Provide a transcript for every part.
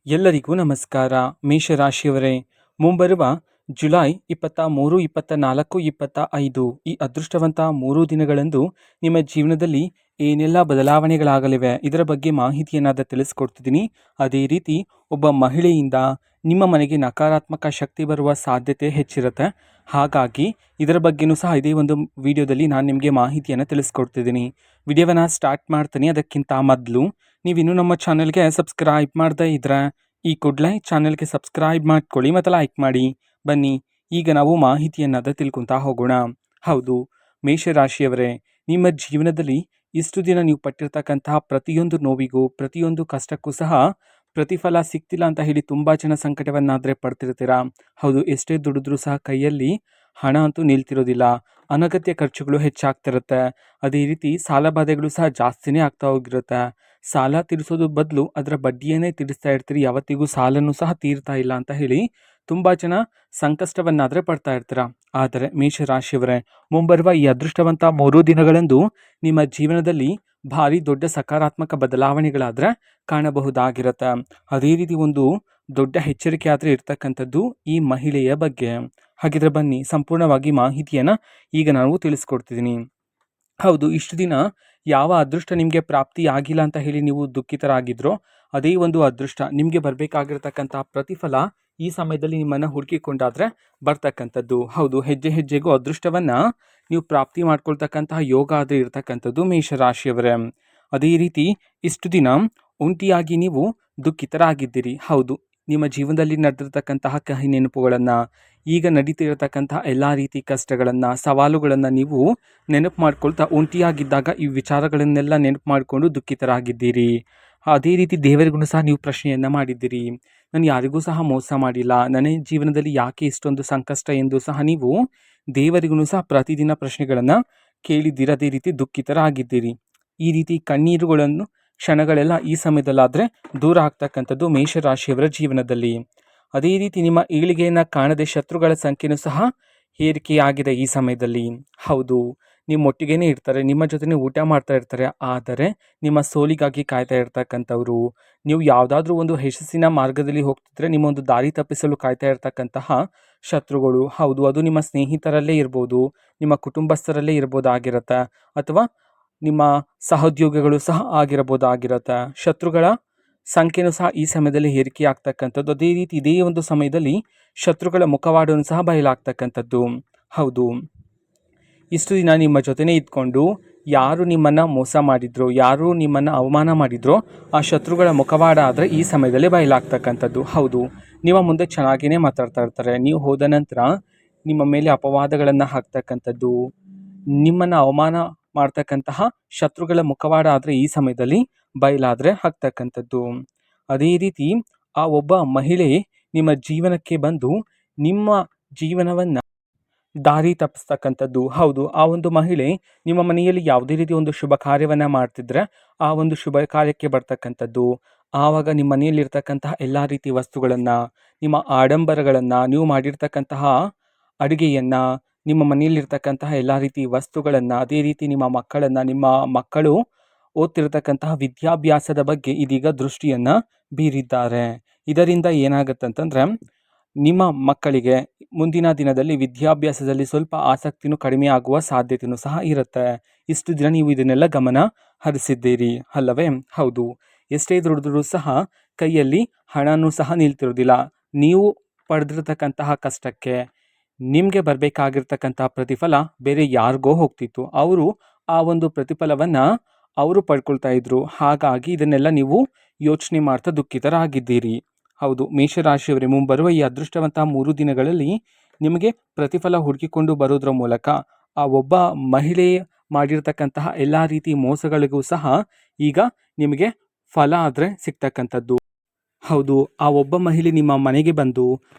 ಎಲ್ಲರಿಗೂ ನಮಸ್ಕಾರ. ಮೇಷರಾಶಿಯವರೇ, ಮುಂಬರುವ ಜುಲೈ 23, 24, 25 ಈ ಅದೃಷ್ಟವಂತ 3 ದಿನಗಳಂದು ನಿಮ್ಮ ಜೀವನದಲ್ಲಿ ಏನೆಲ್ಲ ಬದಲಾವಣೆಗಳಾಗಲಿವೆ ಇದರ ಬಗ್ಗೆ ಮಾಹಿತಿಯನ್ನಾದ ತಿಳಿಸ್ಕೊಡ್ತಿದ್ದೀನಿ. ಅದೇ ರೀತಿ ಒಬ್ಬ ಮಹಿಳೆಯಿಂದ ನಿಮ್ಮ ಮನೆಗೆ ನಕಾರಾತ್ಮಕ ಶಕ್ತಿ ಬರುವ ಸಾಧ್ಯತೆ ಹೆಚ್ಚಿರುತ್ತೆ. ಹಾಗಾಗಿ ಇದರ ಬಗ್ಗೆನೂ ಸಹ ಇದೇ ಒಂದು ವಿಡಿಯೋದಲ್ಲಿ ನಾನು ನಿಮಗೆ ಮಾಹಿತಿಯನ್ನು ತಿಳಿಸ್ಕೊಡ್ತಿದ್ದೀನಿ. ವಿಡಿಯೋವನ್ನು ಸ್ಟಾರ್ಟ್ ಮಾಡ್ತೀನಿ. ಅದಕ್ಕಿಂತ ಮೊದಲು ನೀವಿನ್ನೂ ನಮ್ಮ ಚಾನಲ್ಗೆ ಸಬ್ಸ್ಕ್ರೈಬ್ ಮಾಡದೇ ಇದ್ರೆ ಈ ಕೂಡಲೇ ಚಾನಲ್ಗೆ ಸಬ್ಸ್ಕ್ರೈಬ್ ಮಾಡ್ಕೊಳ್ಳಿ ಮತ್ತು ಲೈಕ್ ಮಾಡಿ. ಬನ್ನಿ ಈಗ ನಾವು ಮಾಹಿತಿಯನ್ನಾದ ತಿಳ್ಕೊತಾ ಹೋಗೋಣ. ಹೌದು, ಮೇಷರಾಶಿಯವರೇ, ನಿಮ್ಮ ಜೀವನದಲ್ಲಿ ಇಷ್ಟು ದಿನ ನೀವು ಪಟ್ಟಿರ್ತಕ್ಕಂತಹ ಪ್ರತಿಯೊಂದು ನೋವಿಗೂ ಪ್ರತಿಯೊಂದು ಕಷ್ಟಕ್ಕೂ ಸಹ ಪ್ರತಿಫಲ ಸಿಗ್ತಿಲ್ಲ ಅಂತ ಹೇಳಿ ತುಂಬ ಜನ ಸಂಕಟವನ್ನಾದರೆ ಪಡ್ತಿರ್ತೀರಾ. ಹೌದು, ಎಷ್ಟೇ ದುಡಿದ್ರೂ ಸಹ ಕೈಯಲ್ಲಿ ಹಣ ಅಂತೂ ನಿಲ್ತಿರೋದಿಲ್ಲ. ಅನಗತ್ಯ ಖರ್ಚುಗಳು ಹೆಚ್ಚಾಗ್ತಿರುತ್ತೆ. ಅದೇ ರೀತಿ ಸಾಲಬಾಧೆಗಳು ಸಹ ಜಾಸ್ತಿನೇ ಆಗ್ತಾ ಹೋಗಿರುತ್ತೆ. ಸಾಲ ತೀರಿಸೋದು ಬದಲು ಅದರ ಬಡ್ಡಿಯನ್ನೇ ತೀರಿಸ್ತಾ ಇರ್ತೀರಿ. ಯಾವತ್ತಿಗೂ ಸಾಲನೂ ಸಹ ತೀರ್ತಾ ಇಲ್ಲ ಅಂತ ಹೇಳಿ ತುಂಬ ಜನ ಸಂಕಷ್ಟವನ್ನಾದರೆ ಪಡ್ತಾ ಇರ್ತೀರ. ಆದರೆ ಮೇಷರಾಶಿಯವರೇ, ಮುಂಬರುವ ಈ ಅದೃಷ್ಟವಂತ 3 ದಿನಗಳಂದು ನಿಮ್ಮ ಜೀವನದಲ್ಲಿ ಭಾರಿ ದೊಡ್ಡ ಸಕಾರಾತ್ಮಕ ಬದಲಾವಣೆಗಳಾದರೆ ಕಾಣಬಹುದಾಗಿರುತ್ತೆ. ಅದೇ ರೀತಿ ಒಂದು ದೊಡ್ಡ ಎಚ್ಚರಿಕೆ ಆದರೆ ಇರ್ತಕ್ಕಂಥದ್ದು ಈ ಮಹಿಳೆಯ ಬಗ್ಗೆ. ಹಾಗಿದ್ರೆ ಬನ್ನಿ ಸಂಪೂರ್ಣವಾಗಿ ಮಾಹಿತಿಯನ್ನು ಈಗ ನಾವು ತಿಳಿಸ್ಕೊಡ್ತಿದ್ದೀನಿ. ಹೌದು, ಇಷ್ಟು ದಿನ ಯಾವ ಅದೃಷ್ಟ ನಿಮಗೆ ಪ್ರಾಪ್ತಿ ಆಗಿಲ್ಲ ಅಂತ ಹೇಳಿ ನೀವು ದುಃಖಿತರಾಗಿದ್ರೋ ಅದೇ ಒಂದು ಅದೃಷ್ಟ ನಿಮಗೆ ಬರಬೇಕಾಗಿರ್ತಕ್ಕಂಥ ಪ್ರತಿಫಲ ಈ ಸಮಯದಲ್ಲಿ ನಿಮ್ಮನ್ನು ಹುಡುಕಿಕೊಂಡಾದ್ರೆ ಬರ್ತಕ್ಕಂಥದ್ದು. ಹೌದು, ಹೆಜ್ಜೆ ಹೆಜ್ಜೆಗೂ ಅದೃಷ್ಟವನ್ನು ನೀವು ಪ್ರಾಪ್ತಿ ಮಾಡ್ಕೊಳ್ತಕ್ಕಂತಹ ಯೋಗ ಆದರೆ ಇರ್ತಕ್ಕಂಥದ್ದು ಮೇಷರಾಶಿಯವರೇ. ಅದೇ ರೀತಿ ಇಷ್ಟು ದಿನ ಒಂಟಿಯಾಗಿ ನೀವು ದುಃಖಿತರಾಗಿದ್ದೀರಿ. ಹೌದು, ನಿಮ್ಮ ಜೀವನದಲ್ಲಿ ನಡೆದಿರ್ತಕ್ಕಂತಹ ಕಹಿ ನೆನಪುಗಳನ್ನು, ಈಗ ನಡೀತಿರತಕ್ಕಂತಹ ಎಲ್ಲ ರೀತಿ ಕಷ್ಟಗಳನ್ನು, ಸವಾಲುಗಳನ್ನು ನೀವು ನೆನಪು ಮಾಡ್ಕೊಳ್ತಾ ಒಂಟಿಯಾಗಿದ್ದಾಗ ಈ ವಿಚಾರಗಳನ್ನೆಲ್ಲ ನೆನಪು ಮಾಡಿಕೊಂಡು ದುಃಖಿತರಾಗಿದ್ದೀರಿ. ಅದೇ ರೀತಿ ದೇವರಿಗೂ ಸಹ ನೀವು ಪ್ರಶ್ನೆಯನ್ನು ಮಾಡಿದ್ದೀರಿ. ನಾನು ಯಾರಿಗೂ ಸಹ ಮೋಸ ಮಾಡಿಲ್ಲ, ನನ್ನ ಜೀವನದಲ್ಲಿ ಯಾಕೆ ಇಷ್ಟೊಂದು ಸಂಕಷ್ಟ ಎಂದು ಸಹ ನೀವು ದೇವರಿಗೂ ಸಹ ಪ್ರತಿದಿನ ಪ್ರಶ್ನೆಗಳನ್ನು ಕೇಳಿದ್ದೀರಿ. ಅದೇ ರೀತಿ ದುಃಖಿತರಾಗಿದ್ದೀರಿ. ಈ ರೀತಿ ಕಣ್ಣೀರುಗಳನ್ನು ಕ್ಷಣಗಳೆಲ್ಲ ಈ ಸಮಯದಲ್ಲಾದರೆ ದೂರ ಆಗ್ತಕ್ಕಂಥದ್ದು ಮೇಷರಾಶಿಯವರ ಜೀವನದಲ್ಲಿ. ಅದೇ ರೀತಿ ನಿಮ್ಮ ಏಳಿಗೆಯನ್ನು ಕಾಣದೆ ಶತ್ರುಗಳ ಸಂಖ್ಯೆಯೂ ಸಹ ಏರಿಕೆಯಾಗಿದೆ ಈ ಸಮಯದಲ್ಲಿ. ಹೌದು, ನಿಮ್ಮೊಟ್ಟಿಗೇ ಇರ್ತಾರೆ, ನಿಮ್ಮ ಜೊತೆ ಊಟ ಮಾಡ್ತಾ ಇರ್ತಾರೆ. ಆದರೆ ನಿಮ್ಮ ಸೋಲಿಗಾಗಿ ಕಾಯ್ತಾ ಇರ್ತಕ್ಕಂಥವ್ರು, ನೀವು ಯಾವುದಾದ್ರೂ ಒಂದು ಯಶಸ್ಸಿನ ಮಾರ್ಗದಲ್ಲಿ ಹೋಗ್ತಿದ್ರೆ ನಿಮ್ಮ ಒಂದು ದಾರಿ ತಪ್ಪಿಸಲು ಕಾಯ್ತಾ ಇರ್ತಕ್ಕಂತಹ ಶತ್ರುಗಳು. ಹೌದು, ಅದು ನಿಮ್ಮ ಸ್ನೇಹಿತರಲ್ಲೇ ಇರ್ಬೋದು, ನಿಮ್ಮ ಕುಟುಂಬಸ್ಥರಲ್ಲೇ ಇರ್ಬೋದಾಗಿರುತ್ತೆ, ಅಥವಾ ನಿಮ್ಮ ಸಹೋದ್ಯೋಗಿಗಳು ಸಹ ಆಗಿರಬಹುದಾಗಿರುತ್ತೆ. ಶತ್ರುಗಳ ಸಂಖ್ಯೆನೂ ಸಹ ಈ ಸಮಯದಲ್ಲಿ ಏರಿಕೆ ಆಗ್ತಕ್ಕಂಥದ್ದು. ಅದೇ ರೀತಿ ಇದೇ ಒಂದು ಸಮಯದಲ್ಲಿ ಶತ್ರುಗಳ ಮುಖವಾಡವನ್ನು ಸಹ ಬಯಲಾಗ್ತಕ್ಕಂಥದ್ದು. ಹೌದು, ಇಷ್ಟು ದಿನ ನಿಮ್ಮ ಜೊತೆನೇ ಇದ್ಕೊಂಡು ಯಾರು ನಿಮ್ಮನ್ನು ಮೋಸ ಮಾಡಿದ್ರೋ, ಯಾರು ನಿಮ್ಮನ್ನು ಅವಮಾನ ಮಾಡಿದ್ರೋ ಆ ಶತ್ರುಗಳ ಮುಖವಾಡ ಆದರೆ ಈ ಸಮಯದಲ್ಲಿ ಬಯಲಾಗ್ತಕ್ಕಂಥದ್ದು. ಹೌದು, ನಿಮ್ಮ ಮುಂದೆ ಚೆನ್ನಾಗಿಯೇ ಮಾತಾಡ್ತಾ ಇರ್ತಾರೆ. ನೀವು ಹೋದ ನಂತರ ನಿಮ್ಮ ಮೇಲೆ ಅಪವಾದಗಳನ್ನು ಹಾಕ್ತಕ್ಕಂಥದ್ದು, ನಿಮ್ಮನ್ನು ಅವಮಾನ ಮಾಡ್ತಕ್ಕಂತಹ ಶತ್ರುಗಳ ಮುಖವಾಡ ಆದರೆ ಈ ಸಮಯದಲ್ಲಿ ಬಯಲಾದರೆ ಹಾಕ್ತಕ್ಕಂಥದ್ದು. ಅದೇ ರೀತಿ ಆ ಒಬ್ಬ ಮಹಿಳೆ ನಿಮ್ಮ ಜೀವನಕ್ಕೆ ಬಂದು ನಿಮ್ಮ ಜೀವನವನ್ನು ದಾರಿ ತಪ್ಪಿಸ್ತಕ್ಕಂಥದ್ದು. ಹೌದು, ಆ ಒಂದು ಮಹಿಳೆ ನಿಮ್ಮ ಮನೆಯಲ್ಲಿ ಯಾವುದೇ ರೀತಿ ಒಂದು ಶುಭ ಕಾರ್ಯವನ್ನು ಮಾಡ್ತಿದ್ರೆ ಆ ಒಂದು ಶುಭ ಕಾರ್ಯಕ್ಕೆ ಬರ್ತಕ್ಕಂಥದ್ದು. ಆವಾಗ ನಿಮ್ಮ ಮನೆಯಲ್ಲಿರ್ತಕ್ಕಂತಹ ಎಲ್ಲ ರೀತಿ ವಸ್ತುಗಳನ್ನು, ನಿಮ್ಮ ಆಡಂಬರಗಳನ್ನು, ನೀವು ಮಾಡಿರ್ತಕ್ಕಂತಹ ಅಡುಗೆಯನ್ನು, ನಿಮ್ಮ ಮನೆಯಲ್ಲಿರ್ತಕ್ಕಂತಹ ಎಲ್ಲ ರೀತಿ ವಸ್ತುಗಳನ್ನು, ಅದೇ ರೀತಿ ನಿಮ್ಮ ಮಕ್ಕಳನ್ನು, ನಿಮ್ಮ ಮಕ್ಕಳು ಓದ್ತಿರ್ತಕ್ಕಂತಹ ವಿದ್ಯಾಭ್ಯಾಸದ ಬಗ್ಗೆ ಇದೀಗ ದೃಷ್ಟಿಯನ್ನು ಬೀರಿದ್ದಾರೆ. ಇದರಿಂದ ಏನಾಗುತ್ತಂತಂದರೆ ನಿಮ್ಮ ಮಕ್ಕಳಿಗೆ ಮುಂದಿನ ದಿನದಲ್ಲಿ ವಿದ್ಯಾಭ್ಯಾಸದಲ್ಲಿ ಸ್ವಲ್ಪ ಆಸಕ್ತಿನೂ ಕಡಿಮೆ ಆಗುವ ಸಾಧ್ಯತೆಯೂ ಸಹ ಇರುತ್ತೆ. ಇಷ್ಟು ದಿನ ನೀವು ಇದನ್ನೆಲ್ಲ ಗಮನ ಹರಿಸಿದ್ದೀರಿ ಅಲ್ಲವೇ? ಹೌದು, ಎಷ್ಟೇ ದುಡಿದ್ರೂ ಸಹ ಕೈಯಲ್ಲಿ ಹಣನೂ ಸಹ ನಿಲ್ತಿರೋದಿಲ್ಲ. ನೀವು ಪಡೆದಿರ್ತಕ್ಕಂತಹ ಕಷ್ಟಕ್ಕೆ ನಿಮಗೆ ಬರಬೇಕಾಗಿರ್ತಕ್ಕಂತಹ ಪ್ರತಿಫಲ ಬೇರೆ ಯಾರಿಗೋ ಹೋಗ್ತಿತ್ತು. ಅವರು ಆ ಒಂದು ಪ್ರತಿಫಲವನ್ನು ಅವರು ಪಡ್ಕೊಳ್ತಾ ಇದ್ರು. ಹಾಗಾಗಿ ಇದನ್ನೆಲ್ಲ ನೀವು ಯೋಚನೆ ಮಾಡ್ತಾ ದುಃಖಿತರಾಗಿದ್ದೀರಿ. ಹೌದು, ಮೇಷರಾಶಿಯವರೇ, ಮುಂಬರುವ ಈ ಅದೃಷ್ಟವಂತ 3 ದಿನಗಳಲ್ಲಿ ನಿಮಗೆ ಪ್ರತಿಫಲ ಹುಡುಕಿಕೊಂಡು ಬರೋದ್ರ ಮೂಲಕ ಆ ಒಬ್ಬ ಮಹಿಳೆ ಮಾಡಿರ್ತಕ್ಕಂತಹ ಎಲ್ಲ ರೀತಿ ಮೋಸಗಳಿಗೂ ಸಹ ಈಗ ನಿಮಗೆ ಫಲ ಆದರೆ ಸಿಗ್ತಕ್ಕಂಥದ್ದು. ಹೌದು, ಆ ಒಬ್ಬ ಮಹಿಳೆ ನಿಮ್ಮ ಮನೆಗೆ ಬಂದು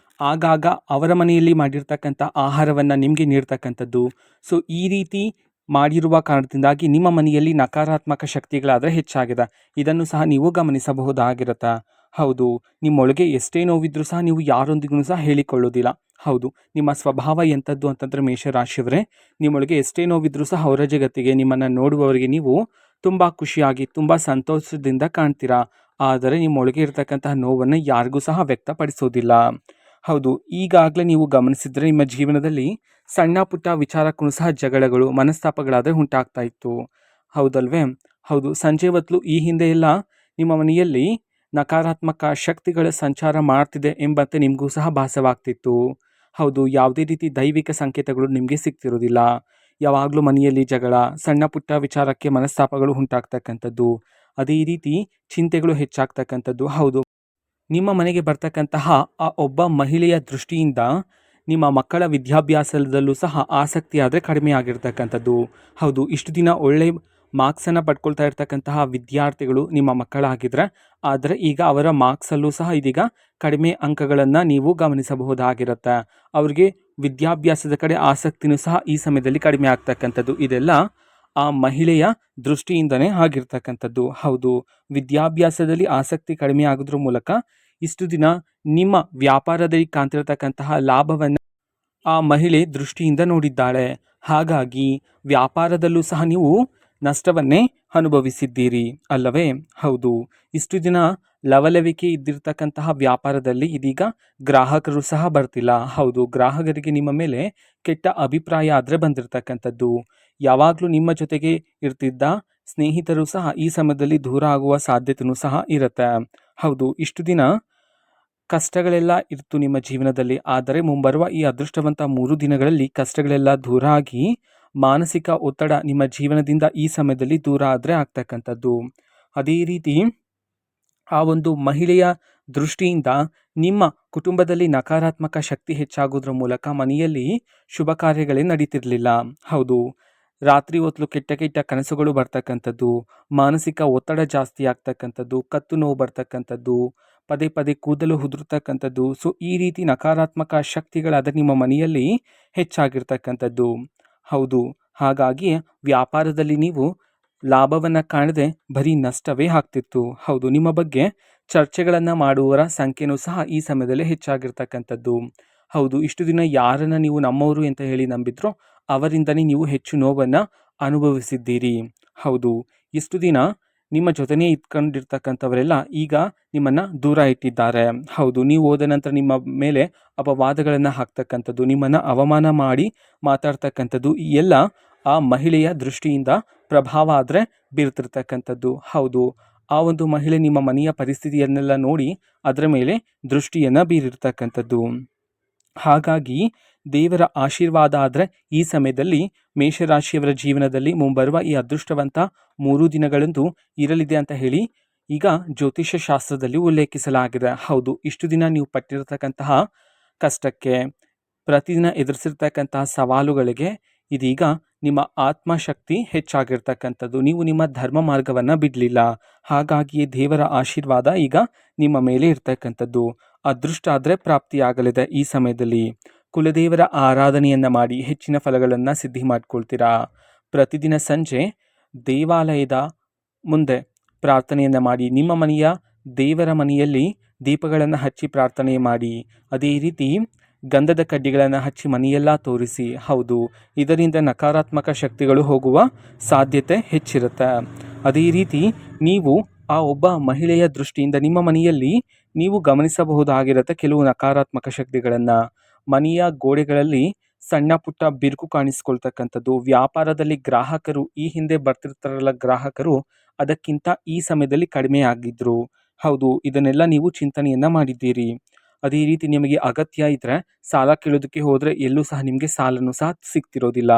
ಆಗಾಗ ಅವರ ಮನೆಯಲ್ಲಿ ಮಾಡಿರ್ತಕ್ಕಂಥ ಆಹಾರವನ್ನು ನಿಮಗೆ ನೀಡ್ತಕ್ಕಂಥದ್ದು. ಸೊ ಈ ರೀತಿ ಮಾಡಿರುವ ಕಾರಣದಿಂದಾಗಿ ನಿಮ್ಮ ಮನೆಯಲ್ಲಿ ನಕಾರಾತ್ಮಕ ಶಕ್ತಿಗಳಾದರೆ ಹೆಚ್ಚಾಗಿದೆ. ಇದನ್ನು ಸಹ ನೀವು ಗಮನಿಸಬಹುದಾಗಿರುತ್ತೆ. ಹೌದು, ನಿಮ್ಮೊಳಗೆ ಎಷ್ಟೇ ನೋವಿದ್ರೂ ಸಹ ನೀವು ಯಾರೊಂದಿಗೂ ಸಹ ಹೇಳಿಕೊಳ್ಳೋದಿಲ್ಲ. ಹೌದು, ನಿಮ್ಮ ಸ್ವಭಾವ ಎಂಥದ್ದು ಅಂತಂದರೆ ಮೇಷರಾಶಿಯವರೇ, ನಿಮ್ಮೊಳಗೆ ಎಷ್ಟೇ ನೋವಿದ್ರೂ ಸಹ ಹೊರ ಜಗತ್ತಿಗೆ ನಿಮ್ಮನ್ನು ನೋಡುವವರಿಗೆ ನೀವು ತುಂಬ ಖುಷಿಯಾಗಿ ತುಂಬ ಸಂತೋಷದಿಂದ ಕಾಣ್ತೀರಾ. ಆದರೆ ನಿಮ್ಮೊಳಗೆ ಇರತಕ್ಕಂತಹ ನೋವನ್ನು ಯಾರಿಗೂ ಸಹ ವ್ಯಕ್ತಪಡಿಸೋದಿಲ್ಲ. ಹೌದು, ಈಗಾಗಲೇ ನೀವು ಗಮನಿಸಿದ್ರೆ ನಿಮ್ಮ ಜೀವನದಲ್ಲಿ ಸಣ್ಣ ಪುಟ್ಟ ವಿಚಾರಕ್ಕೂ ಸಹ ಜಗಳಗಳು, ಮನಸ್ತಾಪಗಳಾದರೆ ಉಂಟಾಗ್ತಾ ಇತ್ತು. ಹೌದಲ್ವೇ? ಹೌದು, ಸಂಜೆ ಹೊತ್ತು ಈ ಹಿಂದೆ ಎಲ್ಲ ನಿಮ್ಮ ಮನೆಯಲ್ಲಿ ನಕಾರಾತ್ಮಕ ಶಕ್ತಿಗಳ ಸಂಚಾರ ಮಾಡ್ತಿದೆ ಎಂಬಂತೆ ನಿಮಗೂ ಸಹ ಭಾಸವಾಗ್ತಿತ್ತು. ಹೌದು, ಯಾವುದೇ ರೀತಿ ದೈವಿಕ ಸಂಕೇತಗಳು ನಿಮಗೆ ಸಿಗ್ತಿರೋದಿಲ್ಲ. ಯಾವಾಗಲೂ ಮನೆಯಲ್ಲಿ ಜಗಳ, ಸಣ್ಣ ಪುಟ್ಟ ವಿಚಾರಕ್ಕೆ ಮನಸ್ತಾಪಗಳು ಉಂಟಾಗ್ತಕ್ಕಂಥದ್ದು, ಅದೇ ರೀತಿ ಚಿಂತೆಗಳು ಹೆಚ್ಚಾಗ್ತಕ್ಕಂಥದ್ದು. ಹೌದು, ನಿಮ್ಮ ಮನೆಗೆ ಬರ್ತಕ್ಕಂತಹ ಆ ಒಬ್ಬ ಮಹಿಳೆಯ ದೃಷ್ಟಿಯಿಂದ ನಿಮ್ಮ ಮಕ್ಕಳ ವಿದ್ಯಾಭ್ಯಾಸದಲ್ಲೂ ಸಹ ಆಸಕ್ತಿ ಆದರೆ ಕಡಿಮೆ ಆಗಿರ್ತಕ್ಕಂಥದ್ದು. ಹೌದು, ಇಷ್ಟು ದಿನ ಒಳ್ಳೆ ಮಾರ್ಕ್ಸನ್ನು ಪಡ್ಕೊಳ್ತಾ ಇರ್ತಕ್ಕಂತಹ ವಿದ್ಯಾರ್ಥಿಗಳು ನಿಮ್ಮ ಮಕ್ಕಳಾಗಿದ್ದರೆ, ಆದರೆ ಈಗ ಅವರ ಮಾರ್ಕ್ಸಲ್ಲೂ ಸಹ ಇದೀಗ ಕಡಿಮೆ ಅಂಕಗಳನ್ನು ನೀವು ಗಮನಿಸಬಹುದಾಗಿರುತ್ತೆ. ಅವ್ರಿಗೆ ವಿದ್ಯಾಭ್ಯಾಸದ ಕಡೆ ಆಸಕ್ತಿನೂ ಸಹ ಈ ಸಮಯದಲ್ಲಿ ಕಡಿಮೆ ಆಗ್ತಕ್ಕಂಥದ್ದು. ಇದೆಲ್ಲ ಆ ಮಹಿಳೆಯ ದೃಷ್ಟಿಯಿಂದನೇ ಆಗಿರ್ತಕ್ಕಂಥದ್ದು. ಹೌದು, ವಿದ್ಯಾಭ್ಯಾಸದಲ್ಲಿ ಆಸಕ್ತಿ ಕಡಿಮೆ ಆಗೋದ್ರ ಮೂಲಕ ಇಷ್ಟು ದಿನ ನಿಮ್ಮ ವ್ಯಾಪಾರದಲ್ಲಿ ಕಾಣ್ತಿರತಕ್ಕಂತಹ ಲಾಭವನ್ನು ಆ ಮಹಿಳೆ ದೃಷ್ಟಿಯಿಂದ ನೋಡಿದ್ದಾಳೆ. ಹಾಗಾಗಿ ವ್ಯಾಪಾರದಲ್ಲೂ ಸಹ ನೀವು ನಷ್ಟವನ್ನೇ ಅನುಭವಿಸಿದ್ದೀರಿ ಅಲ್ಲವೇ? ಹೌದು, ಇಷ್ಟು ದಿನ ಲವಲವಿಕೆ ಇದ್ದಿರ್ತಕ್ಕಂತಹ ವ್ಯಾಪಾರದಲ್ಲಿ ಇದೀಗ ಗ್ರಾಹಕರು ಸಹ ಬರ್ತಿಲ್ಲ. ಹೌದು, ಗ್ರಾಹಕರಿಗೆ ನಿಮ್ಮ ಮೇಲೆ ಕೆಟ್ಟ ಅಭಿಪ್ರಾಯ ಆದರೆ ಬಂದಿರತಕ್ಕಂಥದ್ದು. ಯಾವಾಗಲೂ ನಿಮ್ಮ ಜೊತೆಗೆ ಇರ್ತಿದ್ದ ಸ್ನೇಹಿತರು ಸಹ ಈ ಸಮಯದಲ್ಲಿ ದೂರ ಆಗುವ ಸಾಧ್ಯತೆಯೂ ಸಹ ಇರುತ್ತೆ. ಹೌದು, ಇಷ್ಟು ದಿನ ಕಷ್ಟಗಳೆಲ್ಲ ಇತ್ತು ನಿಮ್ಮ ಜೀವನದಲ್ಲಿ, ಆದರೆ ಮುಂಬರುವ ಈ ಅದೃಷ್ಟವಂತ 3 ದಿನಗಳಲ್ಲಿ ಕಷ್ಟಗಳೆಲ್ಲ ದೂರ ಆಗಿ ಮಾನಸಿಕ ಒತ್ತಡ ನಿಮ್ಮ ಜೀವನದಿಂದ ಈ ಸಮಯದಲ್ಲಿ ದೂರ ಆದರೆ ಆಗ್ತಕ್ಕಂಥದ್ದು. ಅದೇ ರೀತಿ ಆ ಒಂದು ಮಹಿಳೆಯ ದೃಷ್ಟಿಯಿಂದ ನಿಮ್ಮ ಕುಟುಂಬದಲ್ಲಿ ನಕಾರಾತ್ಮಕ ಶಕ್ತಿ ಹೆಚ್ಚಾಗೋದ್ರ ಮೂಲಕ ಮನೆಯಲ್ಲಿ ಶುಭ ಕಾರ್ಯಗಳೇ ನಡೀತಿರಲಿಲ್ಲ. ಹೌದು, ರಾತ್ರಿ ಹೊತ್ತು ಕೆಟ್ಟ ಕೆಟ್ಟ ಕನಸುಗಳು ಬರ್ತಕ್ಕಂಥದ್ದು, ಮಾನಸಿಕ ಒತ್ತಡ ಜಾಸ್ತಿ ಆಗ್ತಕ್ಕಂಥದ್ದು, ಕತ್ತು ನೋವು ಬರ್ತಕ್ಕಂಥದ್ದು, ಪದೇ ಪದೇ ಕೂದಲು ಉದುರ್ತಕ್ಕಂಥದ್ದು. ಸೊ ಈ ರೀತಿ ನಕಾರಾತ್ಮಕ ಶಕ್ತಿಗಳಾದ ನಿಮ್ಮ ಮನೆಯಲ್ಲಿ ಹೆಚ್ಚಾಗಿರ್ತಕ್ಕಂಥದ್ದು. ಹೌದು, ಹಾಗಾಗಿ ವ್ಯಾಪಾರದಲ್ಲಿ ನೀವು ಲಾಭವನ್ನು ಕಾಣದೆ ಬರೀ ನಷ್ಟವೇ ಆಗ್ತಿತ್ತು. ಹೌದು, ನಿಮ್ಮ ಬಗ್ಗೆ ಚರ್ಚೆಗಳನ್ನು ಮಾಡುವವರ ಸಂಖ್ಯೆನೂ ಸಹ ಈ ಸಮಯದಲ್ಲಿ ಹೆಚ್ಚಾಗಿರ್ತಕ್ಕಂಥದ್ದು. ಹೌದು, ಇಷ್ಟು ದಿನ ಯಾರನ್ನು ನೀವು ನಮ್ಮವರು ಅಂತ ಹೇಳಿ ನಂಬಿದ್ರೋ ಅವರಿಂದನೇ ನೀವು ಹೆಚ್ಚು ನೋವನ್ನು ಅನುಭವಿಸಿದ್ದೀರಿ. ಹೌದು, ಇಷ್ಟು ದಿನ ನಿಮ್ಮ ಜೊತೆನೇ ಇಟ್ಕೊಂಡಿರ್ತಕ್ಕಂಥವರೆಲ್ಲ ಈಗ ನಿಮ್ಮನ್ನು ದೂರ ಇಟ್ಟಿದ್ದಾರೆ. ಹೌದು, ನೀವು ಹೋದ ನಂತರ ನಿಮ್ಮ ಮೇಲೆ ಅಪವಾದಗಳನ್ನು ಹಾಕ್ತಕ್ಕಂಥದ್ದು, ನಿಮ್ಮನ್ನು ಅವಮಾನ ಮಾಡಿ ಮಾತಾಡ್ತಕ್ಕಂಥದ್ದು, ಈ ಎಲ್ಲ ಆ ಮಹಿಳೆಯ ದೃಷ್ಟಿಯಿಂದ ಪ್ರಭಾವ ಆದರೆ ಬೀರ್ತಿರ್ತಕ್ಕಂಥದ್ದು. ಹೌದು, ಆ ಒಂದು ಮಹಿಳೆ ನಿಮ್ಮ ಮನೆಯ ಪರಿಸ್ಥಿತಿಯನ್ನೆಲ್ಲ ನೋಡಿ ಅದರ ಮೇಲೆ ದೃಷ್ಟಿಯನ್ನು ಬೀರಿರ್ತಕ್ಕಂಥದ್ದು. ಹಾಗಾಗಿ ದೇವರ ಆಶೀರ್ವಾದ ಆದರೆ ಈ ಸಮಯದಲ್ಲಿ ಮೇಷರಾಶಿಯವರ ಜೀವನದಲ್ಲಿ ಮುಂಬರುವ ಈ ಅದೃಷ್ಟವಂತ 3 ದಿನಗಳಂದು ಇರಲಿದೆ ಅಂತ ಹೇಳಿ ಈಗ ಜ್ಯೋತಿಷ್ಯ ಶಾಸ್ತ್ರದಲ್ಲಿ ಉಲ್ಲೇಖಿಸಲಾಗಿದೆ. ಹೌದು, ಇಷ್ಟು ದಿನ ನೀವು ಪಟ್ಟಿರತಕ್ಕಂತಹ ಕಷ್ಟಕ್ಕೆ, ಪ್ರತಿದಿನ ಎದುರಿಸಿರ್ತಕ್ಕಂತಹ ಸವಾಲುಗಳಿಗೆ ಇದೀಗ ನಿಮ್ಮ ಆತ್ಮಶಕ್ತಿ ಹೆಚ್ಚಾಗಿರ್ತಕ್ಕಂಥದ್ದು. ನೀವು ನಿಮ್ಮ ಧರ್ಮ ಮಾರ್ಗವನ್ನು ಬಿಡಲಿಲ್ಲ, ಹಾಗಾಗಿಯೇ ದೇವರ ಆಶೀರ್ವಾದ ಈಗ ನಿಮ್ಮ ಮೇಲೆ ಇರ್ತಕ್ಕಂಥದ್ದು. ಅದೃಷ್ಟ ಆದರೆ ಪ್ರಾಪ್ತಿಯಾಗಲಿದೆ ಈ ಸಮಯದಲ್ಲಿ. ಕುಲದೇವರ ಆರಾಧನೆಯನ್ನು ಮಾಡಿ ಹೆಚ್ಚಿನ ಫಲಗಳನ್ನು ಸಿದ್ಧಿ ಮಾಡ್ಕೊಳ್ತೀರಾ. ಪ್ರತಿದಿನ ಸಂಜೆ ದೇವಾಲಯದ ಮುಂದೆ ಪ್ರಾರ್ಥನೆಯನ್ನು ಮಾಡಿ, ನಿಮ್ಮ ಮನೆಯ ದೇವರ ಮನೆಯಲ್ಲಿ ದೀಪಗಳನ್ನು ಹಚ್ಚಿ ಪ್ರಾರ್ಥನೆ ಮಾಡಿ, ಅದೇ ರೀತಿ ಗಂಧದ ಕಡ್ಡಿಗಳನ್ನು ಹಚ್ಚಿ ಮನೆಯೆಲ್ಲ ತೋರಿಸಿ. ಹೌದು, ಇದರಿಂದ ನಕಾರಾತ್ಮಕ ಶಕ್ತಿಗಳು ಹೋಗುವ ಸಾಧ್ಯತೆ ಹೆಚ್ಚಿರುತ್ತೆ. ಅದೇ ರೀತಿ ನೀವು ಆ ಒಬ್ಬ ಮಹಿಳೆಯ ದೃಷ್ಟಿಯಿಂದ ನಿಮ್ಮ ಮನೆಯಲ್ಲಿ ನೀವು ಗಮನಿಸಬಹುದಾಗಿರುತ್ತೆ ಕೆಲವು ನಕಾರಾತ್ಮಕ ಶಕ್ತಿಗಳನ್ನು. ಮನೆಯ ಗೋಡೆಗಳಲ್ಲಿ ಸಣ್ಣ ಪುಟ್ಟ ಬಿರುಕು ಕಾಣಿಸ್ಕೊಳ್ತಕ್ಕಂಥದ್ದು, ವ್ಯಾಪಾರದಲ್ಲಿ ಗ್ರಾಹಕರು ಈ ಹಿಂದೆ ಬರ್ತಿರ್ತಾರಲ್ಲ ಗ್ರಾಹಕರು, ಅದಕ್ಕಿಂತ ಈ ಸಮಯದಲ್ಲಿ ಕಡಿಮೆ ಆಗಿದ್ರು. ಹೌದು, ಇದನ್ನೆಲ್ಲ ನೀವು ಚಿಂತನೆಯನ್ನು ಮಾಡಿದ್ದೀರಿ. ಅದೇ ರೀತಿ ನಿಮಗೆ ಅಗತ್ಯ ಇದ್ದರೆ ಸಾಲ ಕೇಳೋದಕ್ಕೆ ಹೋದರೆ ಎಲ್ಲೂ ಸಹ ನಿಮಗೆ ಸಾಲನೂ ಸಹ ಸಿಗ್ತಿರೋದಿಲ್ಲ.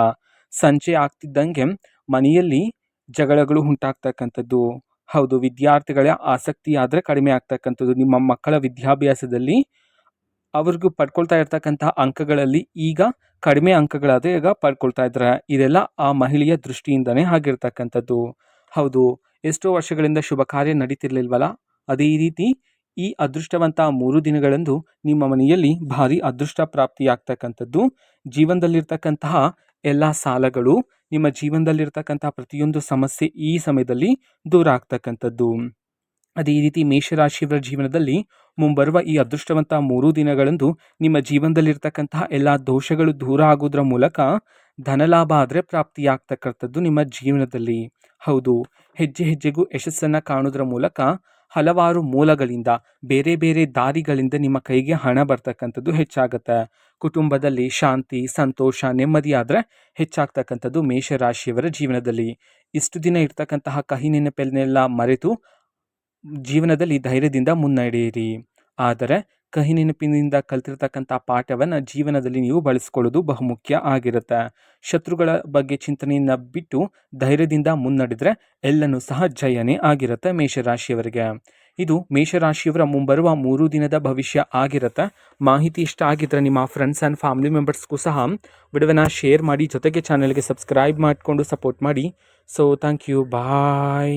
ಸಂಜೆ ಆಗ್ತಿದ್ದಂಗೆ ಮನೆಯಲ್ಲಿ ಜಗಳಗಳು ಉಂಟಾಗ್ತಕ್ಕಂಥದ್ದು. ಹೌದು, ವಿದ್ಯಾರ್ಥಿಗಳ ಆಸಕ್ತಿ ಆದರೆ ಕಡಿಮೆ ಆಗ್ತಕ್ಕಂಥದ್ದು. ನಿಮ್ಮ ಮಕ್ಕಳ ವಿದ್ಯಾಭ್ಯಾಸದಲ್ಲಿ ಅವ್ರಿಗೂ ಪಡ್ಕೊಳ್ತಾ ಇರ್ತಕ್ಕಂತಹ ಅಂಕಗಳಲ್ಲಿ ಈಗ ಕಡಿಮೆ ಅಂಕಗಳಾದರೆ ಈಗ ಪಡ್ಕೊಳ್ತಾ ಇದ್ದಾರೆ. ಇದೆಲ್ಲ ಆ ಮಹಿಳೆಯ ದೃಷ್ಟಿಯಿಂದನೇ ಆಗಿರ್ತಕ್ಕಂಥದ್ದು. ಹೌದು, ಎಷ್ಟೋ ವರ್ಷಗಳಿಂದ ಶುಭ ಕಾರ್ಯ ನಡೀತಿರ್ಲಿಲ್ವಲ್ಲ, ಅದೇ ರೀತಿ ಈ ಅದೃಷ್ಟವಂತ 3 ದಿನಗಳಂದು ನಿಮ್ಮ ಮನೆಯಲ್ಲಿ ಭಾರಿ ಅದೃಷ್ಟ ಪ್ರಾಪ್ತಿಯಾಗ್ತಕ್ಕಂಥದ್ದು. ಜೀವನದಲ್ಲಿರ್ತಕ್ಕಂತಹ ಎಲ್ಲ ಸಾಲಗಳು, ನಿಮ್ಮ ಜೀವನದಲ್ಲಿರ್ತಕ್ಕಂತಹ ಪ್ರತಿಯೊಂದು ಸಮಸ್ಯೆ ಈ ಸಮಯದಲ್ಲಿ ದೂರ ಆಗ್ತಕ್ಕಂಥದ್ದು. ಅದೇ ರೀತಿ ಮೇಷರಾಶಿಯವರ ಜೀವನದಲ್ಲಿ ಮುಂಬರುವ ಈ ಅದೃಷ್ಟವಂತ 3 ದಿನಗಳಂದು ನಿಮ್ಮ ಜೀವನದಲ್ಲಿರ್ತಕ್ಕಂತಹ ಎಲ್ಲ ದೋಷಗಳು ದೂರ ಆಗೋದ್ರ ಮೂಲಕ ಧನಲಾಭ ಆದರೆ ಪ್ರಾಪ್ತಿಯಾಗ್ತಕ್ಕಂಥದ್ದು ನಿಮ್ಮ ಜೀವನದಲ್ಲಿ. ಹೌದು, ಹೆಜ್ಜೆ ಹೆಜ್ಜೆಗೂ ಯಶಸ್ಸನ್ನು ಕಾಣೋದ್ರ ಮೂಲಕ ಹಲವಾರು ಮೂಲಗಳಿಂದ ಬೇರೆ ಬೇರೆ ದಾರಿಗಳಿಂದ ನಿಮ್ಮ ಕೈಗೆ ಹಣ ಬರ್ತಕ್ಕಂಥದ್ದು ಹೆಚ್ಚಾಗುತ್ತೆ. ಕುಟುಂಬದಲ್ಲಿ ಶಾಂತಿ, ಸಂತೋಷ, ನೆಮ್ಮದಿ ಆದರೆ ಹೆಚ್ಚಾಗ್ತಕ್ಕಂಥದ್ದು ಮೇಷರಾಶಿಯವರ ಜೀವನದಲ್ಲಿ. ಇಷ್ಟು ದಿನ ಇರ್ತಕ್ಕಂತಹ ಕಹಿ ನೆನಪನ್ನೆಲ್ಲ ಮರೆತು ಜೀವನದಲ್ಲಿ ಧೈರ್ಯದಿಂದ ಮುನ್ನಡೆಯಿರಿ. ಆದರೆ ಕಹಿ ನೆನಪಿನಿಂದ ಕಲ್ತಿರ್ತಕ್ಕಂಥ ಪಾಠವನ್ನು ಜೀವನದಲ್ಲಿ ನೀವು ಬಳಸ್ಕೊಳ್ಳೋದು ಬಹುಮುಖ್ಯ ಆಗಿರುತ್ತೆ. ಶತ್ರುಗಳ ಬಗ್ಗೆ ಚಿಂತನೆಯನ್ನು ಬಿಟ್ಟು ಧೈರ್ಯದಿಂದ ಮುನ್ನಡೆದ್ರೆ ಎಲ್ಲನೂ ಸಹ ಜಯನೇ ಆಗಿರುತ್ತೆ ಮೇಷರಾಶಿಯವರಿಗೆ. ಇದು ಮೇಷರಾಶಿಯವರ ಮುಂಬರುವ 3 ದಿನದ ಭವಿಷ್ಯ ಆಗಿರುತ್ತೆ. ಮಾಹಿತಿ ಇಷ್ಟ ಆಗಿದ್ರೆ ನಿಮ್ಮ ಫ್ರೆಂಡ್ಸ್ ಆ್ಯಂಡ್ ಫ್ಯಾಮಿಲಿ ಮೆಂಬರ್ಸ್ಗೂ ಸಹ ವಿಡಿಯೋನ ಶೇರ್ ಮಾಡಿ, ಜೊತೆಗೆ ಚಾನಲ್ಗೆ ಸಬ್ಸ್ಕ್ರೈಬ್ ಮಾಡಿಕೊಂಡು ಸಪೋರ್ಟ್ ಮಾಡಿ. So thank you, bye.